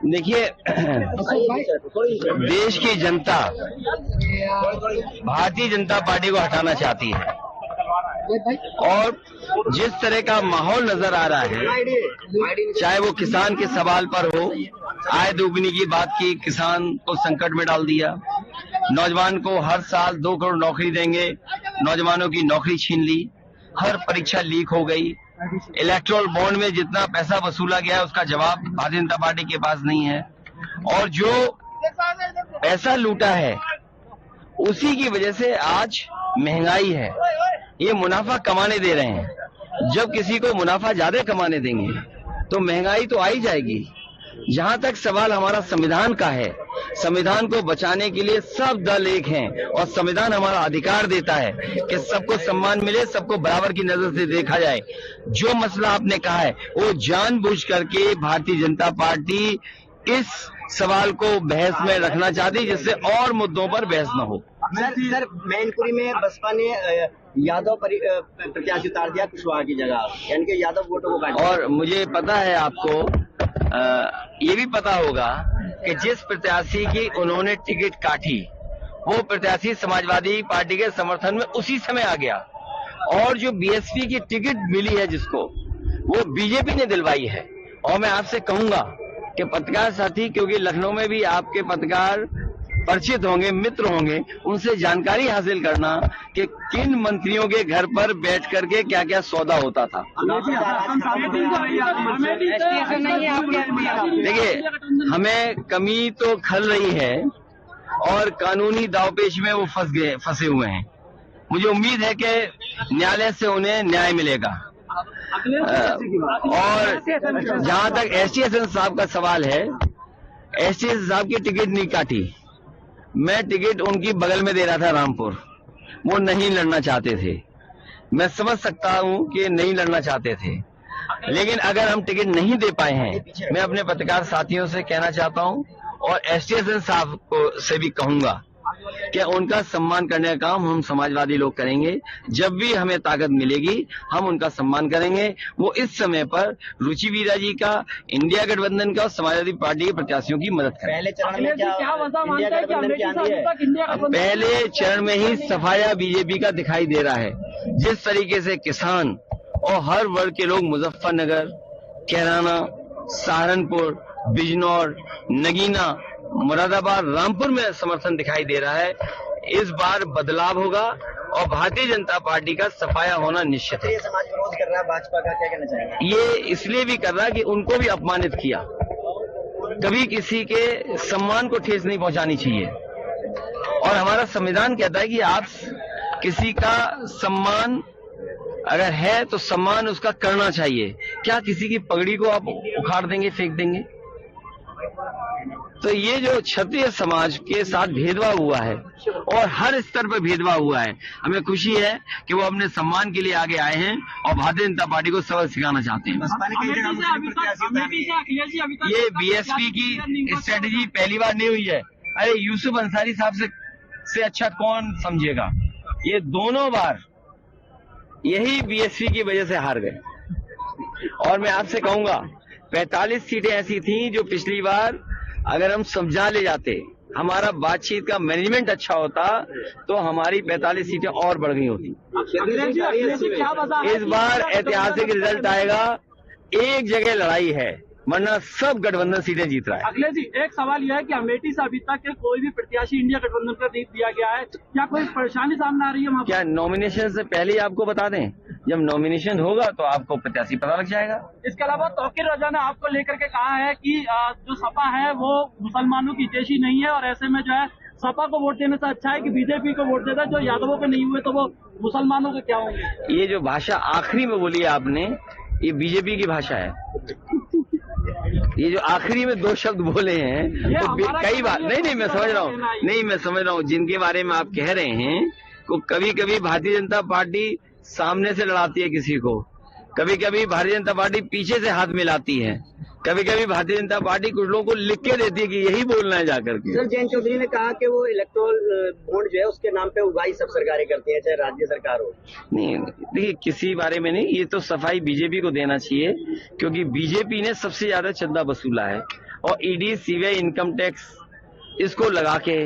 देखिए, देश की जनता भारतीय जनता पार्टी को हटाना चाहती है और जिस तरह का माहौल नजर आ रहा है, चाहे वो किसान के सवाल पर हो, आय दोगुनी की बात की, किसान को संकट में डाल दिया, नौजवान को हर साल 2 करोड़ नौकरी देंगे, नौजवानों की नौकरी छीन ली, हर परीक्षा लीक हो गई, इलेक्टोरल बॉन्ड में जितना पैसा वसूला गया उसका जवाब भारतीय जनता पार्टी के पास नहीं है, और जो पैसा लूटा है उसी की वजह से आज महंगाई है। ये मुनाफा कमाने दे रहे हैं, जब किसी को मुनाफा ज्यादा कमाने देंगे तो महंगाई तो आ ही जाएगी। जहां तक सवाल हमारा संविधान का है, संविधान को बचाने के लिए सब दल एक हैं और संविधान हमारा अधिकार देता है कि सबको सम्मान मिले, सबको बराबर की नजर से देखा जाए। जो मसला आपने कहा है वो जानबूझ करके भारतीय जनता पार्टी इस सवाल को बहस में रखना चाहती, जिससे और मुद्दों पर बहस न हो। सर मैनपुरी में बसपा ने यादव प्रत्याशी उतार दिया कुशवाहा की जगह, यानी कि यादव वोटों को काट। और मुझे पता है, आपको ये भी पता होगा कि जिस प्रत्याशी की उन्होंने टिकट काटी वो प्रत्याशी समाजवादी पार्टी के समर्थन में उसी समय आ गया, और जो बीएसपी की टिकट मिली है जिसको, वो बीजेपी ने दिलवाई है। और मैं आपसे कहूंगा कि पत्रकार साथी, क्योंकि लखनऊ में भी आपके पत्रकार परिचित होंगे, मित्र होंगे, उनसे जानकारी हासिल करना कि किन मंत्रियों के घर पर बैठ करके क्या क्या सौदा होता था। देखिए, हमें कमी तो खल रही है और कानूनी दावपेच में वो फंसे हुए हैं। मुझे उम्मीद है कि न्यायालय से उन्हें न्याय मिलेगा। और जहां तक एसटीएसएन साहब का सवाल है, एसटीएसएन साहब की टिकट नहीं काटी, मैं टिकट उनकी बगल में दे रहा था रामपुर, वो नहीं लड़ना चाहते थे। मैं समझ सकता हूं कि नहीं लड़ना चाहते थे, लेकिन अगर हम टिकट नहीं दे पाए हैं, मैं अपने पत्रकार साथियों से कहना चाहता हूं और एसटीएसएन साहब को से भी कहूंगा कि उनका सम्मान करने का काम हम समाजवादी लोग करेंगे। जब भी हमें ताकत मिलेगी हम उनका सम्मान करेंगे। वो इस समय पर रुचि वीरा जी का, इंडिया गठबंधन का और समाजवादी पार्टी के प्रत्याशियों की मदद करें। पहले चरण में क्या इंडिया गठबंधन की आंधी है? पहले चरण में ही सफाया बीजेपी का दिखाई दे रहा है। जिस तरीके से किसान और हर वर्ग के लोग मुजफ्फरनगर, कैराना, सहारनपुर, बिजनौर, नगीना, मुरादाबाद, रामपुर में समर्थन दिखाई दे रहा है, इस बार बदलाव होगा और भारतीय जनता पार्टी का सफाया होना निश्चित है। ये समाज विरोध कर रहा है भाजपा का, क्या कहना चाहेंगे? ये इसलिए भी कर रहा है कि उनको भी अपमानित किया। कभी किसी के सम्मान को ठेस नहीं पहुंचानी चाहिए, और हमारा संविधान कहता है कि आप किसी का सम्मान अगर है तो सम्मान उसका करना चाहिए। क्या किसी की पगड़ी को आप उखाड़ देंगे, फेंक देंगे? तो ये जो क्षत्रिय समाज के साथ भेदभाव हुआ है और हर स्तर पर भेदभाव हुआ है, हमें खुशी है कि वो अपने सम्मान के लिए आगे आए हैं और भारतीय जनता पार्टी को सबक सिखाना चाहते हैं। ये बीएसपी की स्ट्रेटेजी पहली बार नहीं हुई है। अरे यूसुफ अंसारी साहब से अच्छा कौन समझेगा? ये दोनों बार यही बीएसपी की वजह से हार गए। और मैं आपसे कहूंगा 45 सीटें ऐसी थी जो पिछली बार अगर हम समझा ले जाते, हमारा बातचीत का मैनेजमेंट अच्छा होता, तो हमारी 45 सीटें और बढ़ गई होती। इस बार ऐतिहासिक रिजल्ट आएगा। एक जगह लड़ाई है, वरना सब गठबंधन सीटें जीत रहा है। अखिलेश जी, एक सवाल यह है कि अमेठी से अभी तक कोई भी प्रत्याशी इंडिया गठबंधन का नहीं दिया गया है, क्या कोई परेशानी सामने आ रही है? क्या नॉमिनेशन से पहले ही आपको बता दें? जब नॉमिनेशन होगा तो आपको प्रत्याशी पता लग जाएगा। इसके अलावा तौकीर रजा ने आपको लेकर के कहा है कि जो सपा है वो मुसलमानों की हितैषी नहीं है, और ऐसे में जो है सपा को वोट देने से अच्छा है कि बीजेपी को वोट देता है। जो यादवों के नहीं हुए तो वो मुसलमानों के क्या होंगे? ये जो भाषा आखिरी में बोली आपने, ये बीजेपी की भाषा है। ये जो आखिरी में 2 शब्द बोले हैं तो कई बार नहीं मैं समझ रहा हूँ जिनके बारे में आप कह रहे हैं को कभी कभी भारतीय जनता पार्टी सामने से लड़ाती है किसी को, कभी कभी भारतीय जनता पार्टी पीछे से हाथ मिलाती है। कभी कभी भारतीय जनता पार्टी कुछ लोगों को लिख के देती है कि यही बोलना है जाकर के। सर, जयंत चौधरी ने कहा कि वो इलेक्ट्रोल बॉन्ड जो है उसके नाम पे उगाही सब सरकारें करती हैं, चाहे राज्य सरकार हो। नहीं, देखिए किसी बारे में नहीं, ये तो सफाई बीजेपी को देना चाहिए, क्योंकि बीजेपी ने सबसे ज्यादा चंदा वसूला है और ईडी, सीबीआई, इनकम टैक्स इसको लगा के,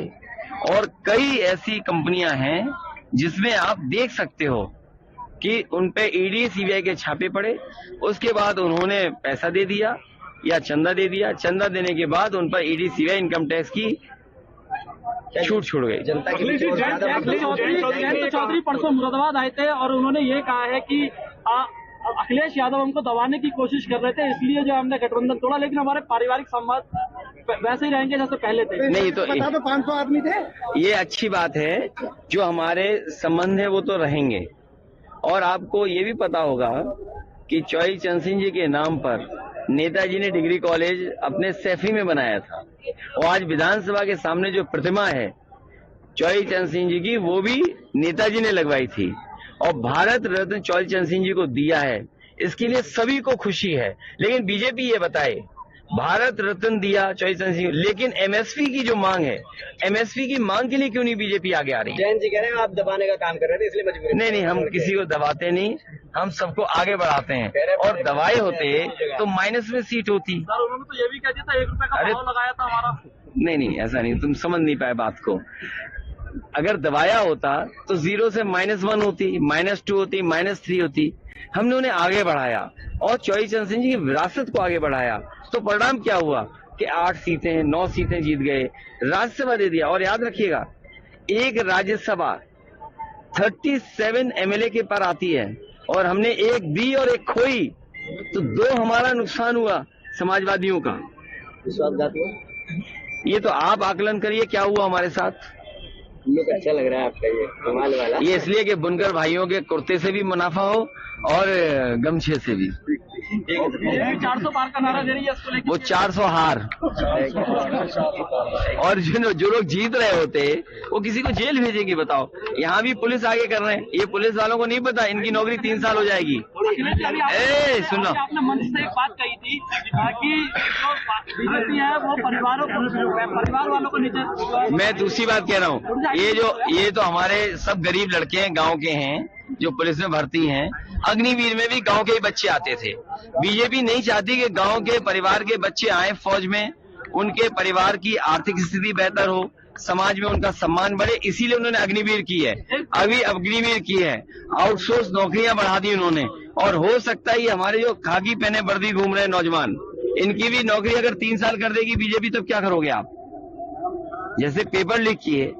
और कई ऐसी कंपनियां हैं जिसमें आप देख सकते हो कि उनपे ईडी, सीबीआई के छापे पड़े, उसके बाद उन्होंने पैसा दे दिया या चंदा दे दिया, चंदा देने के बाद उन पर ईडी, सीबीआई, इनकम टैक्स की छूट छूट गई। जनता के जयंत चौधरी परसों मुरादाबाद आए थे और उन्होंने ये कहा है कि अखिलेश यादव हमको दबाने की कोशिश कर रहे थे, इसलिए जो हमने गठबंधन तोड़ा, लेकिन हमारे पारिवारिक संवाद वैसे ही रहेंगे जैसे पहले थे। नहीं तो 500 आदमी थे। ये अच्छी बात है, जो हमारे संबंध है वो तो रहेंगे। और आपको ये भी पता होगा कि चौधरी चरण सिंह जी के नाम पर नेताजी ने डिग्री कॉलेज अपने सैफी में बनाया था, और आज विधानसभा के सामने जो प्रतिमा है चौधरी चरण सिंह जी की, वो भी नेताजी ने लगवाई थी, और भारत रत्न चौधरी चरण सिंह जी को दिया है। इसके लिए सभी को खुशी है, लेकिन बीजेपी ये बताए भारत रत्न दिया चौधरी चरण सिंह, लेकिन एमएसपी की जो मांग है, एमएसपी की मांग के लिए क्यों नहीं बीजेपी आगे आ रही है? जयंत जी कह रहे हैं आप दबाने का काम कर रहे थे, इसलिए मजबूरी। नहीं, हम किसी को दबाते नहीं, हम सबको आगे बढ़ाते हैं, और दवाए होते तो माइनस में सीट होती। सर, उन्होंने तो ये भी कह दिया था 1 रुपए का भाव लगाया था हमारा। नहीं, ऐसा नहीं, तुम समझ नहीं पाए बात को। अगर दबाया होता तो 0 से -1 होती, -2 होती, -3 होती। हमने उन्हें आगे बढ़ाया और चौधरी चरण सिंह जी की विरासत को आगे बढ़ाया, तो परिणाम क्या हुआ कि 8 सीटें, 9 सीटें जीत गए, राज्यसभा दे दिया। और याद रखिएगा, एक राज्यसभा 37 एमएलए के पर आती है, और हमने 1 दी और 1 खोई, तो 2 हमारा नुकसान हुआ समाजवादियों का। विश्वासघात हुआ। ये तो आप आकलन करिए क्या हुआ हमारे साथ। लोग अच्छा लग रहा है आपका ये कमाल वाला। ये इसलिए कि बुनकर भाइयों के कुर्ते से भी मुनाफा हो और गमछे से भी। 400 पार का नारा दे रही है, इसको लेकर वो 400 हार। और जो लोग जीत रहे होते वो किसी को जेल भेजेंगे, बताओ। यहाँ भी पुलिस आगे कर रहे हैं, ये पुलिस वालों को नहीं पता इनकी नौकरी 3 साल हो जाएगी। सुनो, आपने मंच से एक बात कही थी कि जो बीजेपी है वो परिवार वालों को नीचे। मैं दूसरी बात कह रहा हूँ, ये तो हमारे सब गरीब लड़के हैं, गांव के हैं, जो पुलिस में भर्ती हैं। अग्निवीर में भी गांव के ही बच्चे आते थे। बीजेपी नहीं चाहती कि गांव के परिवार के बच्चे आए फौज में, उनके परिवार की आर्थिक स्थिति बेहतर हो, समाज में उनका सम्मान बढ़े, इसीलिए उन्होंने अग्निवीर की है। अभी अग्निवीर की है, आउटसोर्स नौकरियां बढ़ा दी उन्होंने। और हो सकता है ये हमारे जो खाकी पहने वर्दी घूम रहे हैं नौजवान, इनकी भी नौकरी अगर 3 साल कर देगी बीजेपी, तब क्या करोगे आप? जैसे पेपर लीक किए,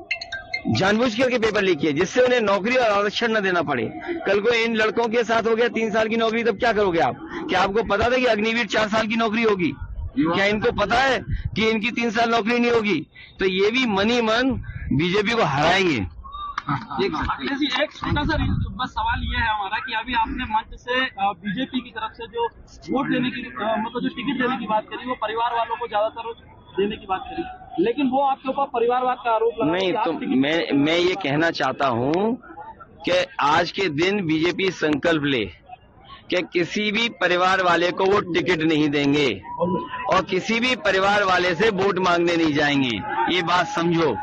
जानबूझ करके पेपर लीक किए, जिससे उन्हें नौकरी और आरक्षण न देना पड़े। कल को इन लड़कों के साथ हो गया 3 साल की नौकरी, तब क्या करोगे आप? क्या आपको पता था कि अग्निवीर 4 साल की नौकरी होगी? क्या इनको पता है कि इनकी 3 साल नौकरी नहीं होगी? तो ये भी मनी मन बीजेपी को हराएंगे। एक छोटा सा बस सवाल ये है हमारा कि अभी आपने मंच से बीजेपी की तरफ से जो वोट देने की मतलब जो टिकट देने की बात करी, वो परिवार वालों को ज्यादातर देने की बात करी, लेकिन वो आपके ऊपर परिवारवाद का आरोप लगा। नहीं, तो मैं ये कहना चाहता हूँ कि आज के दिन बीजेपी संकल्प ले कि किसी भी परिवार वाले को वो टिकट नहीं देंगे और किसी भी परिवार वाले से वोट मांगने नहीं जाएंगे। ये बात समझो।